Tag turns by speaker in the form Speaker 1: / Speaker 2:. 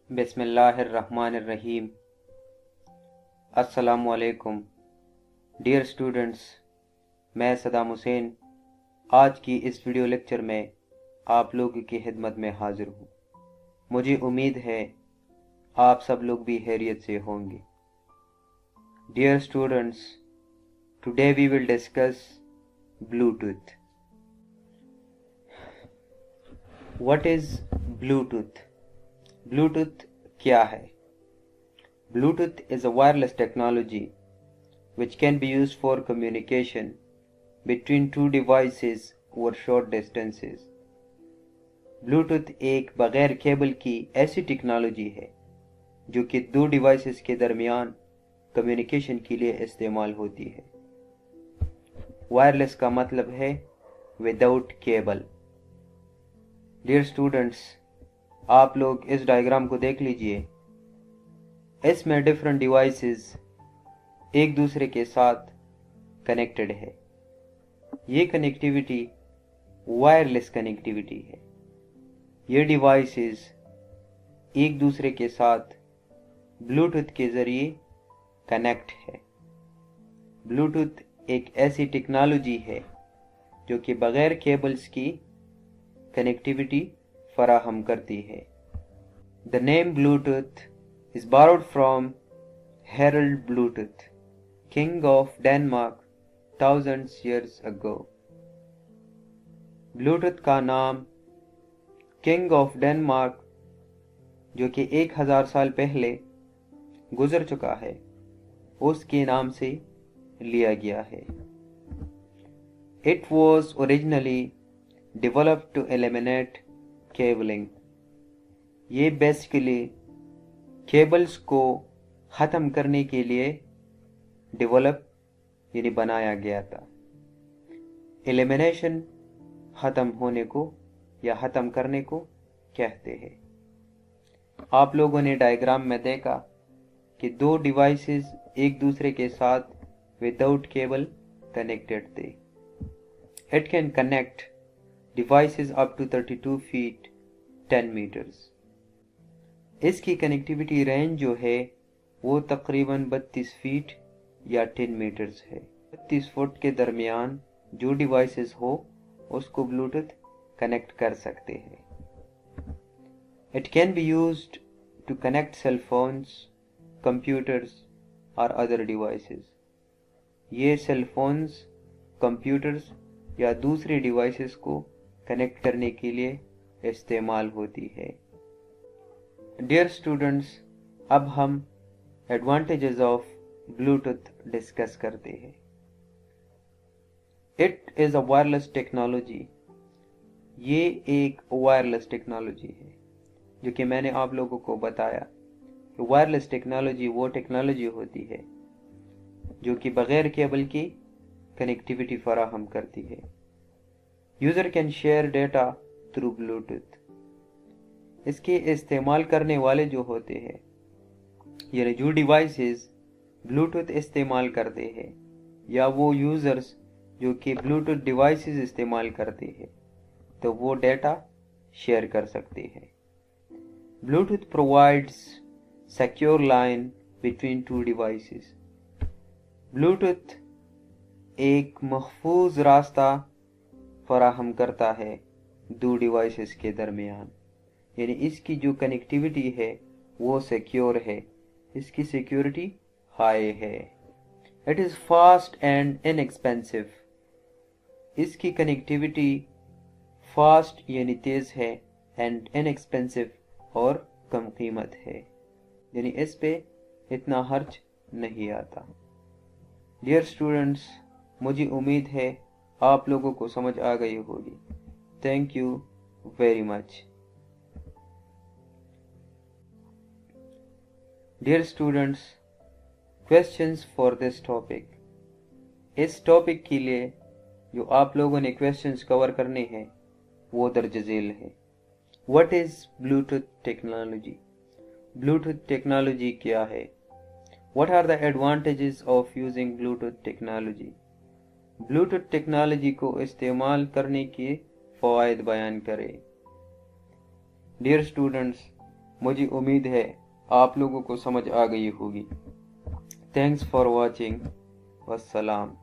Speaker 1: बिस्मिल्लाहिर्रहमानिर्रहीम। अस्सलामु अलैकुम डियर स्टूडेंट्स, मैं सदाम हुसैन आज की इस वीडियो लेक्चर में आप लोगों की खिदमत में हाजिर हूँ। मुझे उम्मीद है आप सब लोग भी खैरियत से होंगे। Dear students, today we will discuss Bluetooth. What is Bluetooth? Bluetooth क्या है? Bluetooth is a wireless technology which can be used for communication between two devices over short distances. Bluetooth एक बगैर केबल की ऐसी टेक्नोलॉजी है जो कि दो डिवाइसेस के दरमियान कम्युनिकेशन के लिए इस्तेमाल होती है। वायरलेस का मतलब है विदाउट केबल। डियर स्टूडेंट्स, आप लोग इस डायग्राम को देख लीजिए। इसमें डिफरेंट डिवाइसेस एक दूसरे के साथ कनेक्टेड है। ये कनेक्टिविटी वायरलेस कनेक्टिविटी है। ये डिवाइसेस एक दूसरे के साथ ब्लूटूथ के ज़रिए कनेक्ट है। ब्लूटूथ एक ऐसी टेक्नोलॉजी है जो कि बग़ैर केबल्स की कनेक्टिविटी फराहम करती है। The name Bluetooth is borrowed from Harald Bluetooth, king of Denmark thousands years ago. Bluetooth का नाम किंग ऑफ डेनमार्क, जो कि 1000 साल पहले गुजर चुका है, उसके नाम से लिया गया है। It was originally developed to eliminate cabling. ये बेसिकली केबल्स को ख़त्म करने के लिए डेवलप यानी बनाया गया था। एलिमिनेशन ख़त्म होने को या ख़त्म करने को कहते हैं। आप लोगों ने डायग्राम में देखा कि दो डिवाइसेस एक दूसरे के साथ विदाउट केबल कनेक्टेड थे। It can connect devices up to 32 feet 10 metres. इसकी कनेक्टिविटी रेंज जो है वो तकरीबन 32 फीट या 10 मीटर्स है। 32 फुट के दरमियान जो डिवाइसेस हो उसको ब्लूटूथ कनेक्ट कर सकते हैं। It can be used to connect cell phones, computers और अदर डिवाइसेस। ये सेल फोन्स, कंप्यूटर्स या दूसरे डिवाइसेस को कनेक्ट करने के लिए इस्तेमाल होती है। डियर स्टूडेंट्स, अब हम एडवांटेजेस ऑफ ब्लूटूथ डिस्कस करते हैं। It is a wireless technology. ये एक वायरलेस टेक्नोलॉजी है जो कि मैंने आप लोगों को बताया कि वायरलेस टेक्नोलॉजी वो टेक्नोलॉजी होती है जो कि बग़ैर केबल की कनेक्टिविटी फराहम करती है। User can share data through Bluetooth. इसके इस्तेमाल करने वाले जो होते हैं, यानी जो डिवाइसेस ब्लूटूथ इस्तेमाल करते हैं या वो यूज़र्स जो कि ब्लूटूथ डिवाइसेस इस्तेमाल करते हैं, तो वो डेटा शेयर कर सकते हैं। Bluetooth provides secure line between two devices. Bluetooth एक महफूज रास्ता फराहम करता है दो डिवाइसेस के दरमियान, यानी इसकी जो कनेक्टिविटी है वो सिक्योर है, इसकी सिक्योरिटी हाई है। It is fast and inexpensive. इसकी कनेक्टिविटी फास्ट यानी तेज़ है, एंड इनएक्सपेंसिव और कम कीमत है, यानी इस पे इतना खर्च नहीं आता। डियर स्टूडेंट्स, मुझे उम्मीद है आप लोगों को समझ आ गई होगी। Thank you very much. Dear students, questions for this topic. इस टॉपिक के लिए जो आप लोगों ने क्वेश्चंस कवर करने हैं वो दर्ज झेल है। What is Bluetooth technology? Bluetooth technology क्या है? What are the advantages of using Bluetooth technology? Bluetooth technology को इस्तेमाल करने के फ़वाइद बयान करें। डियर स्टूडेंट्स, مجھے امید ہے آپ لوگوں کو سمجھ آ گئی ہوگی۔ تھینکس فار واچنگ، والسلام۔